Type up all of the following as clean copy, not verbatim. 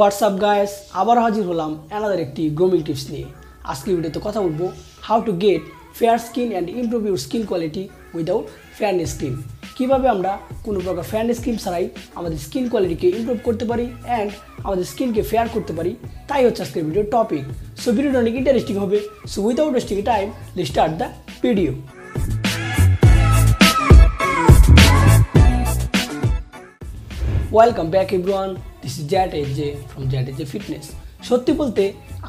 WhatsApp guys, আবার হাজির হলাম অ্যানাদার একটি গ্রুমিং টিপস নিয়ে। আজকের ভিডিওতে কথা বলবো how to get fair skin and improve your skin quality without fairness cream. কীভাবে আমরা কোনো প্রকার ফেয়ারনেস ক্রিম ছাড়াই আমাদের স্কিন কোয়ালিটিকে ইমপ্রুভ করতে পারি অ্যান্ড আমাদের স্কিনকে ফেয়ার করতে পারি, তাই হচ্ছে আজকের ভিডিওর টপিক। সো ভিডিওটা অনেক ইন্টারেস্টিং হবে। So without wasting time, let's start the video. Welcome back everyone, this is Jat AJ from জ্যাট এজে ফিটনেস। সত্যি বলতে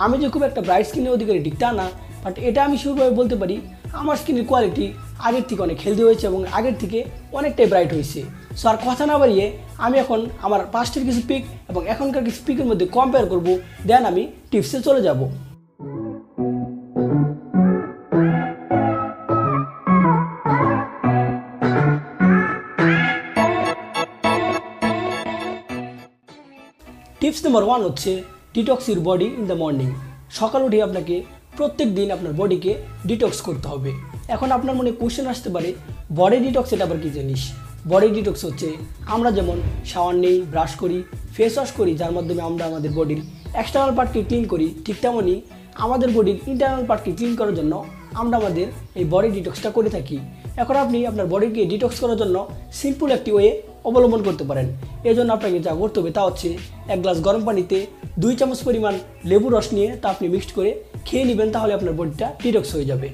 আমি যে খুব একটা ব্রাইট স্কিনের অধিকারী ঠিক তা না, বাট এটা আমি শুরুভাবে বলতে পারি আমার স্কিনের কোয়ালিটি আগের থেকে অনেক হেলদি হয়েছে এবং আগের থেকে অনেকটাই ব্রাইট হয়েছে। সো আর কথা না বাড়িয়ে আমি এখন আমার পাস্টের কিছু পিক এবং এখনকার কিছু পিকের মধ্যে কম্পেয়ার করব, দেন আমি টিপসে চলে যাব। টিপস নাম্বার 1 হচ্ছে detox your body in the morning. সকাল উঠে আপনাকে প্রত্যেক দিন আপনার বডিকে ডিটক্স করতে হবে। এখন আপনার মনে কোশ্চেন আসতে পারে, বডি ডিটক্স এটা আবার কী জিনিস? বডি ডিটক্স হচ্ছে আমরা যেমন শাওয়ার নেই, ব্রাশ করি, ফেস ওয়াশ করি, যার মাধ্যমে আমরা আমাদের বডির এক্সটার্নাল পার্টকে ক্লিন করি, ঠিক তেমনই আমাদের বডির ইন্টারনাল পার্টকে ক্লিন করার জন্য আমরা আমাদের এই বডি ডিটক্সটা করে থাকি। এখন আপনি আপনার বডিকে ডিটক্স করার জন্য সিম্পল একটি ওয়ে অবলম্বন করতে পারেন। এই জন্য আপনাকে যা করতে হবে তা হচ্ছে 1 গ্লাস গরম পানিতে 2 চামচ পরিমাণ লেবু রস নিয়ে তা আপনি মিক্সড করে খেয়ে নেবেন, তাহলে আপনার বডিটা ডিটক্স হয়ে যাবে।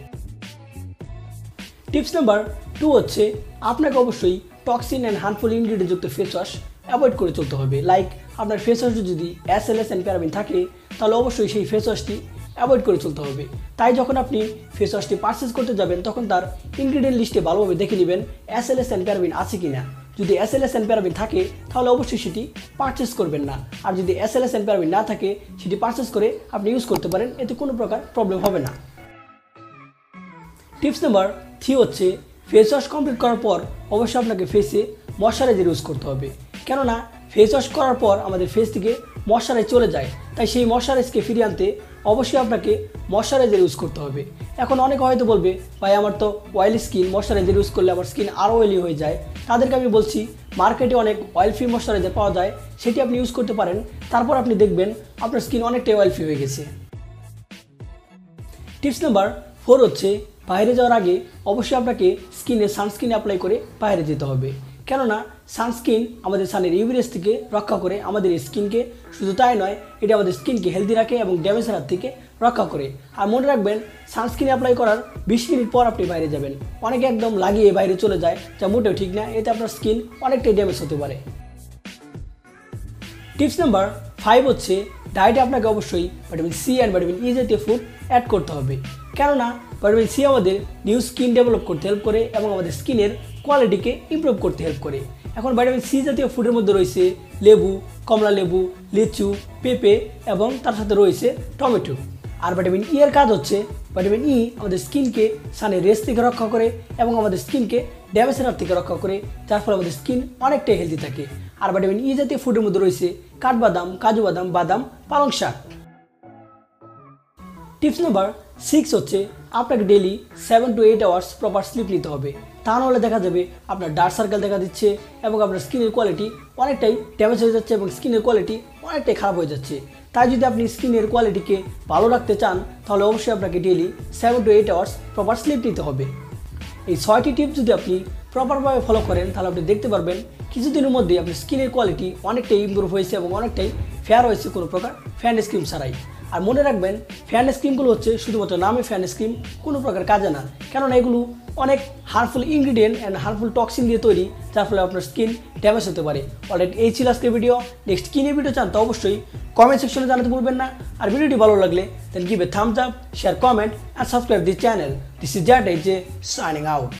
টিপস নাম্বার 2 হচ্ছে আপনাকে অবশ্যই টক্সিন অ্যান্ড হার্মফুল ইনগ্রিডিয়েন্ট যুক্ত ফেস ওয়াশ অ্যাভয়েড করে চলতে হবে। লাইক আপনার ফেস ওয়াশে যদি SLS অ্যান্ড প্যারাবিন থাকে, তাহলে অবশ্যই সেই ফেস ওয়াশটি অ্যাভয়েড করে চলতে হবে। তাই যখন আপনি ফেস ওয়াশটি পারচেস করতে যাবেন, তখন তার ইনগ্রিডিয়েন্ট লিস্টে ভালোভাবে দেখে নেবেন SLS অ্যান্ড প্যারাবিন আছে কি না। যদি SLS অ্যান্ড প্যারাবিন থাকে, তাহলে অবশ্যই সেটি পারচেস করবেন না। আর যদি SLS অ্যান্ড প্যারাবিন না থাকে, সেটি পারচেস করে আপনি ইউজ করতে পারেন, এতে কোনো প্রকার প্রবলেম হবে না। টিপস নাম্বার 3 হচ্ছে ফেস ওয়াশ কমপ্লিট করার পর অবশ্যই আপনাকে ফেসে ময়শ্চারাইজার ইউজ করতে হবে। কেননা ফেস ওয়াশ করার পর আমাদের ফেস থেকে ময়শ্চারাইজ চলে যায়, তাই সেই ময়শ্চারাইজকে ফিরিয়ে আনতে অবশ্যই আপনাকে ময়শ্চারাইজার ইউজ করতে হবে। এখন অনেকে হয়তো বলবে, ভাই আমার তো অয়েলি স্কিন, ময়শ্চারাইজার ইউজ করলে আমার স্কিন আরও অয়েলি হয়ে যায়। তাদেরকে আমি বলছি, মার্কেটে অনেক অয়েল ফ্রি ময়শ্চারাইজার পাওয়া যায়, সেটি আপনি ইউজ করতে পারেন। তারপর আপনি দেখবেন আপনার স্কিন অনেকটাই অয়েল ফ্রি হয়ে গেছে। টিপস নাম্বার 4 হচ্ছে বাইরে যাওয়ার আগে অবশ্যই আপনাকে স্কিনে সানস্ক্রিন অ্যাপ্লাই করে বাইরে যেতে হবে। কেননা সানস্ক্রিন আমাদের সানের ইউভি রেস থেকে রক্ষা করে আমাদের স্কিনকে, শুধু তাই নয়, এটা আমাদের স্কিনকে হেলদি রাখে এবং ড্যামেজের হাত থেকে রক্ষা করে। আর মনে রাখবেন, সানস্ক্রিন অ্যাপ্লাই করার 20 মিনিট পর আপনি বাইরে যাবেন। অনেকে একদম লাগিয়ে বাইরে চলে যায়, যা মোটেও ঠিক না, এতে আপনার স্কিন অনেকটাই ড্যামেজ হতে পারে। টিপস নাম্বার 5 হচ্ছে ডায়েটে আপনাকে অবশ্যই vitamin C and vitamin E জাতীয় ফুড অ্যাড করতে হবে। কেননা ভিটামিন সি আমাদের নিউ স্কিন ডেভেলপ করতে হেল্প করে এবং আমাদের স্কিনের কোয়ালিটিকে ইমপ্রুভ করতে হেল্প করে। এখন ভিটামিন সি জাতীয় ফুডের মধ্যে রয়েছে লেবু, কমলা লেবু, লিচু, পেঁপে এবং তার সাথে রয়েছে টমেটো। আর ভিটামিন ই এর কাজ হচ্ছে, ভিটামিন ই আমাদের স্কিনকে সানের রেস থেকে রক্ষা করে এবং আমাদের স্কিনকে ড্যামেজের হাত থেকে রক্ষা করে, যার ফলে আমাদের স্কিন অনেকটাই হেলদি থাকে। আর ভিটামিন ই জাতীয় ফুডের মধ্যে রয়েছে কাঠবাদাম, কাজু বাদাম, বাদাম, পালং শাক। টিপস নাম্বার 6 হচ্ছে আপনাকে daily 7 to 8 hours proper slip নিতে হবে। তা নাহলে দেখা যাবে আপনার ডার্ক সার্কেল দেখা দিচ্ছে এবং আপনার স্কিনের কোয়ালিটি অনেকটাই ড্যামেজ হয়ে যাচ্ছে এবং স্কিনের কোয়ালিটি অনেকটাই খারাপ হয়ে যাচ্ছে। তাই যদি আপনি স্কিনের কোয়ালিটিকে ভালো রাখতে চান, তাহলে অবশ্যই আপনাকে daily 7 to 8 hours proper slip নিতে হবে। এই 6টি টিপস যদি আপনি প্রপারভাবে ফলো করেন, তাহলে আপনি দেখতে পারবেন কিছুদিনের মধ্যে আপনার স্কিনের কোয়ালিটি অনেকটাই ইমপ্রুভ হয়েছে এবং অনেকটাই ফেয়ার হয়েছে কোনো প্রকার ফেয়ারনেস ক্রিম ছাড়াই। আর মনে রাখবেন, ফেয়ারনেস ক্রিমগুলো হচ্ছে শুধুমাত্র নামে ফেয়ারনেস ক্রিম, কোনো প্রকার কাজে না। কেননা এগুলো অনেক harmful ingredient and harmful toxin দিয়ে তৈরি, যার ফলে আপনার স্কিন ড্যামেজ হতে পারে। অলরেডি এই ছিল আজকের ভিডিও। নেক্সট কী নিয়ে ভিডিও চান তা অবশ্যই কমেন্ট সেকশনে জানাতে ভুলবেন না। আর ভিডিওটি ভালো লাগলে then give a thumbs up, share, comment and subscribe this channel. This is Jat AJ signing out.